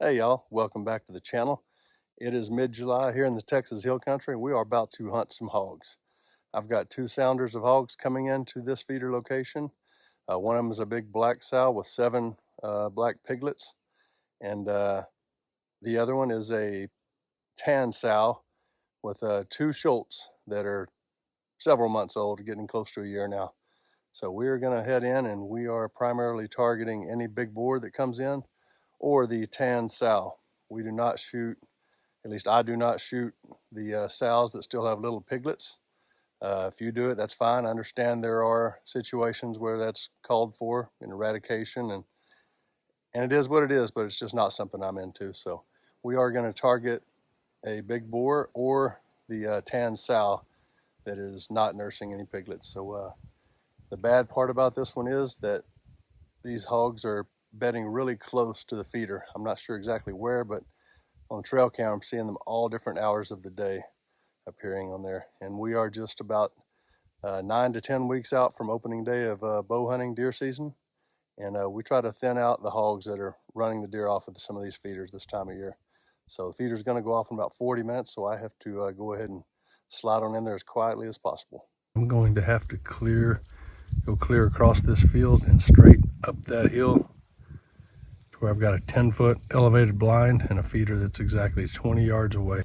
Hey y'all, welcome back to the channel. It is mid-July here in the Texas Hill Country. We are about to hunt some hogs. I've got two sounders of hogs coming into this feeder location. One of them is a big black sow with 7 black piglets, and the other one is a tan sow with 2 Schultz that are several months old, getting close to a year now. So we're going to head in, and we are primarily targeting any big boar that comes in or the tan sow. We do not shoot, at least I do not shoot the sows that still have little piglets. If you do it, that's fine. I understand there are situations where that's called for in eradication, and it is what it is, but it's just not something I'm into. So we are going to target a big boar or the tan sow that is not nursing any piglets. So the bad part about this one is that these hogs are bedding really close to the feeder. I'm not sure exactly where, but on trail cam, I'm seeing them all different hours of the day appearing on there. And we are just about 9 to 10 weeks out from opening day of bow hunting deer season. And we try to thin out the hogs that are running the deer off of some of these feeders this time of year. So the feeder's going to go off in about 40 minutes, so I have to go ahead and slide on in there as quietly as possible. I'm going to have to go clear across this field and straight up that hill to where I've got a 10-foot elevated blind and a feeder that's exactly 20 yards away.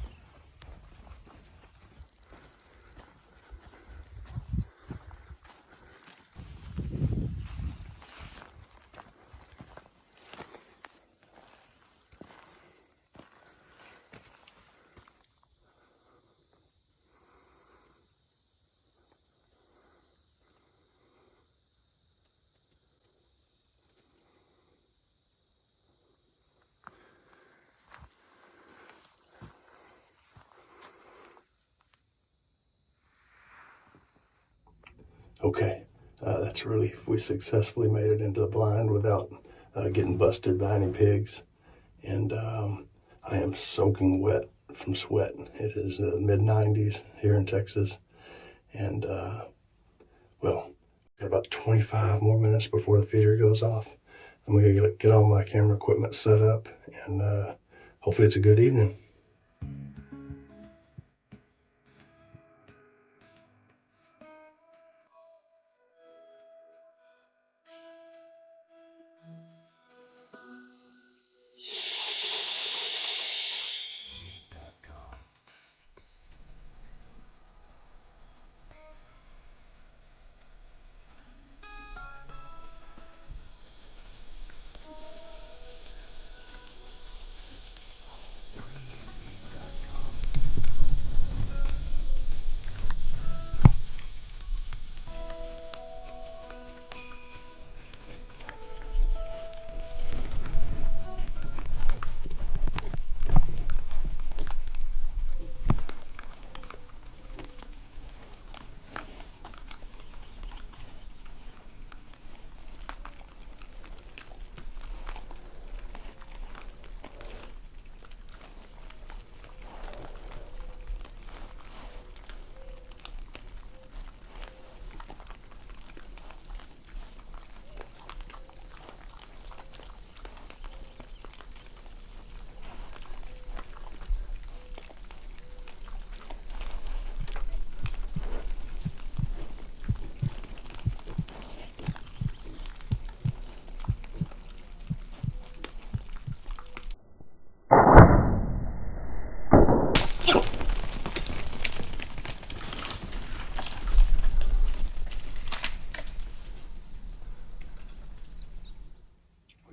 Okay, that's a relief. We successfully made it into the blind without getting busted by any pigs. And I am soaking wet from sweat. It is mid-90s here in Texas. And well, got about 25 more minutes before the feeder goes off. I'm gonna get all my camera equipment set up, and hopefully it's a good evening.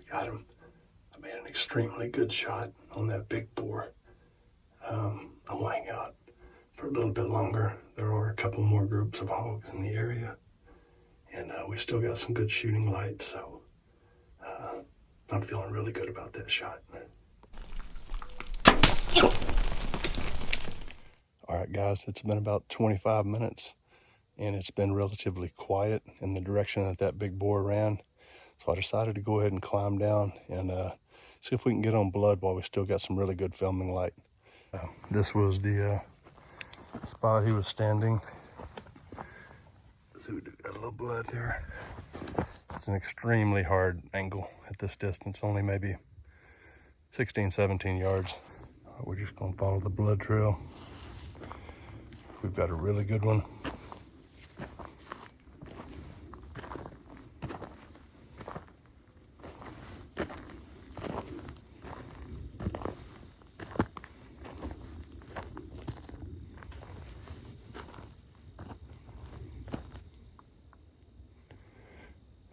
Got him. I made an extremely good shot on that big boar. I will hang out for a little bit longer. There are a couple more groups of hogs in the area, and we still got some good shooting light, so I'm feeling really good about that shot. All right, guys, it's been about 25 minutes, and it's been relatively quiet in the direction that big boar ran. So I decided to go ahead and climb down and see if we can get on blood while we still got some really good filming light. This was the spot he was standing. So we got a little blood there. It's an extremely hard angle at this distance, only maybe 16, 17 yards. We're just gonna follow the blood trail. We've got a really good one.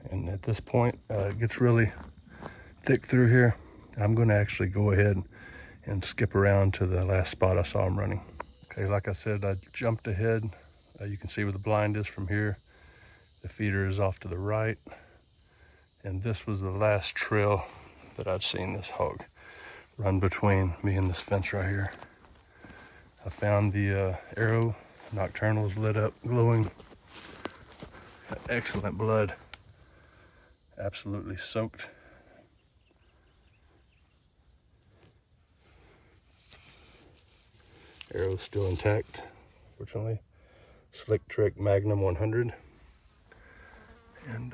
And at this point, it gets really thick through here. I'm gonna actually go ahead and skip around to the last spot I saw him running. Okay, like I said, I jumped ahead. You can see where the blind is from here. The feeder is off to the right. And this was the last trail that I'd seen this hog run between me and this fence right here. I found the arrow, nocturnals lit up, glowing. Got excellent blood, absolutely soaked. Arrow's still intact, fortunately. Slick Trick Magnum 100. And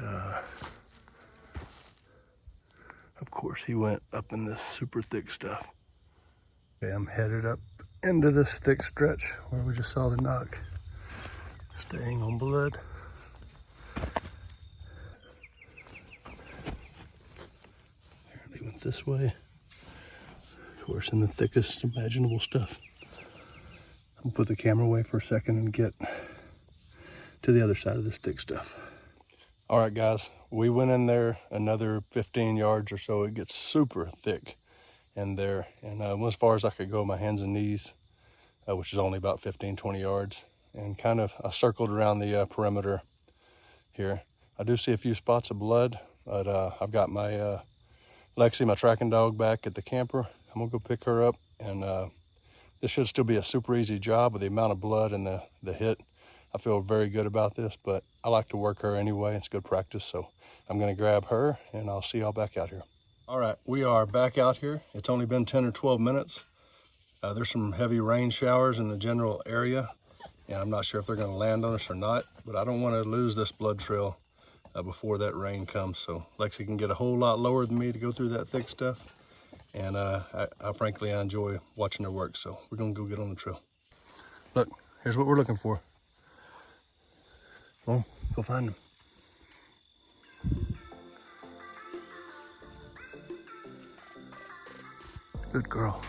of course he went up in this super thick stuff. Okay, I'm headed up into this thick stretch where we just saw the knock. Staying on blood. Apparently went this way. Of course, in the thickest imaginable stuff. I'll put the camera away for a second and get to the other side of this thick stuff. All right, guys, we went in there another 15 yards or so. It gets super thick in there. And went as far as I could go, my hands and knees, which is only about 15, 20 yards. And kind of, I circled around the perimeter here. I do see a few spots of blood, but I've got my Lexi, my tracking dog, back at the camper. I'm gonna go pick her up, and this should still be a super easy job with the amount of blood and the hit. I feel very good about this, but I like to work her anyway. It's good practice, so I'm gonna grab her and I'll see y'all back out here. All right, we are back out here. It's only been 10 or 12 minutes. There's some heavy rain showers in the general area, and I'm not sure if they're gonna land on us or not, but I don't wanna lose this blood trail before that rain comes. So Lexi can get a whole lot lower than me to go through that thick stuff. And frankly, I enjoy watching her work. So we're gonna go get on the trail. Look, here's what we're looking for. Go on, go find them. Good girl.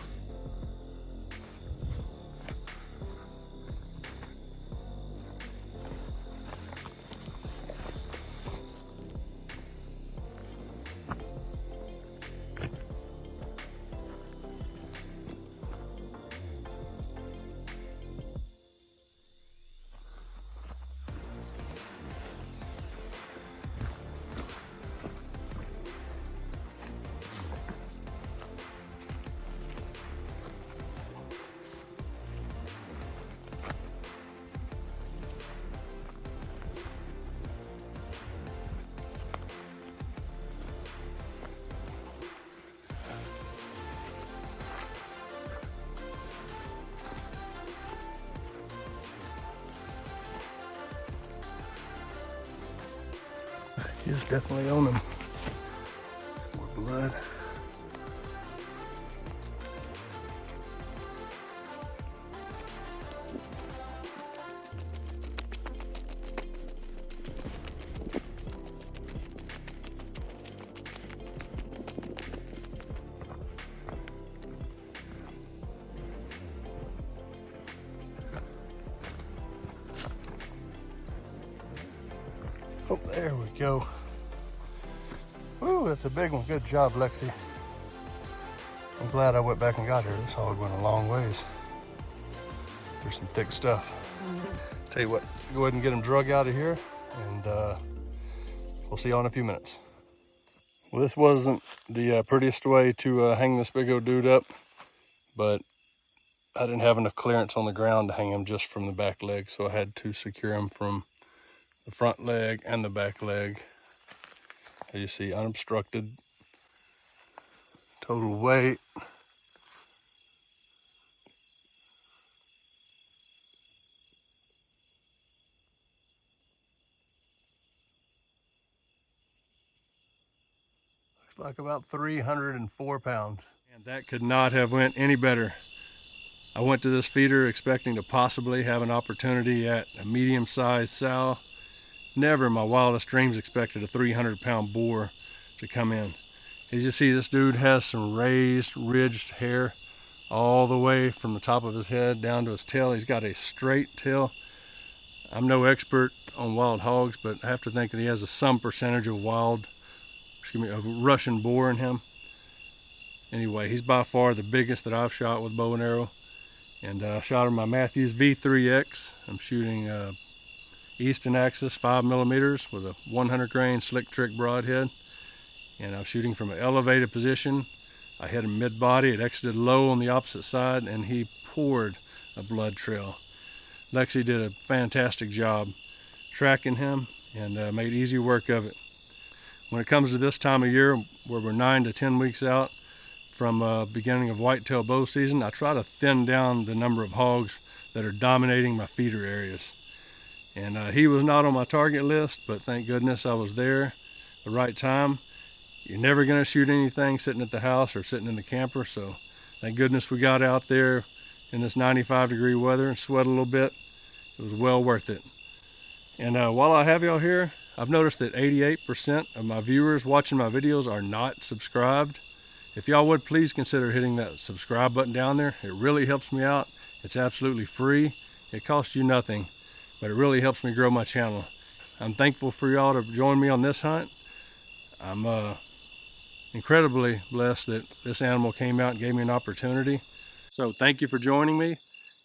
He's definitely on him. More blood. Oh, there we go. Ooh, that's a big one. Good job, Lexi. I'm glad I went back and got her. This hog went a long ways. There's some thick stuff. Tell you what, go ahead and get him drug out of here, and we'll see you in a few minutes. Well, this wasn't the prettiest way to hang this big old dude up, but I didn't have enough clearance on the ground to hang him just from the back leg, so I had to secure him from the front leg and the back leg. As you see, unobstructed, total weight. Looks like about 304 pounds. That could not have went any better. I went to this feeder expecting to possibly have an opportunity at a medium-sized sow. Never in my wildest dreams expected a 300-pound boar to come in. As you see, this dude has some raised, ridged hair all the way from the top of his head down to his tail. He's got a straight tail. I'm no expert on wild hogs, but I have to think that he has some percentage of of Russian boar in him. Anyway, he's by far the biggest that I've shot with bow and arrow. And I shot him my Matthews V3X. I'm shooting Easton Axis 5mm with a 100 grain slick trick broadhead. And I'm shooting from an elevated position. I hit him mid-body. It exited low on the opposite side, and he poured a blood trail. Lexi did a fantastic job tracking him and made easy work of it. When it comes to this time of year, where we're 9 to 10 weeks out from beginning of whitetail bow season, I try to thin down the number of hogs that are dominating my feeder areas. And he was not on my target list, but thank goodness I was there at the right time. You're never going to shoot anything sitting at the house or sitting in the camper, so thank goodness we got out there in this 95-degree weather and sweat a little bit. It was well worth it. And while I have y'all here, I've noticed that 88% of my viewers watching my videos are not subscribed. If y'all would please consider hitting that subscribe button down there. It really helps me out. It's absolutely free. It costs you nothing, but it really helps me grow my channel. I'm thankful for y'all to join me on this hunt. I'm incredibly blessed that this animal came out and gave me an opportunity. So thank you for joining me.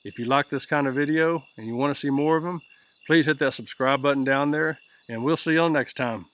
If you like this kind of video and you want to see more of them, please hit that subscribe button down there, and we'll see y'all next time.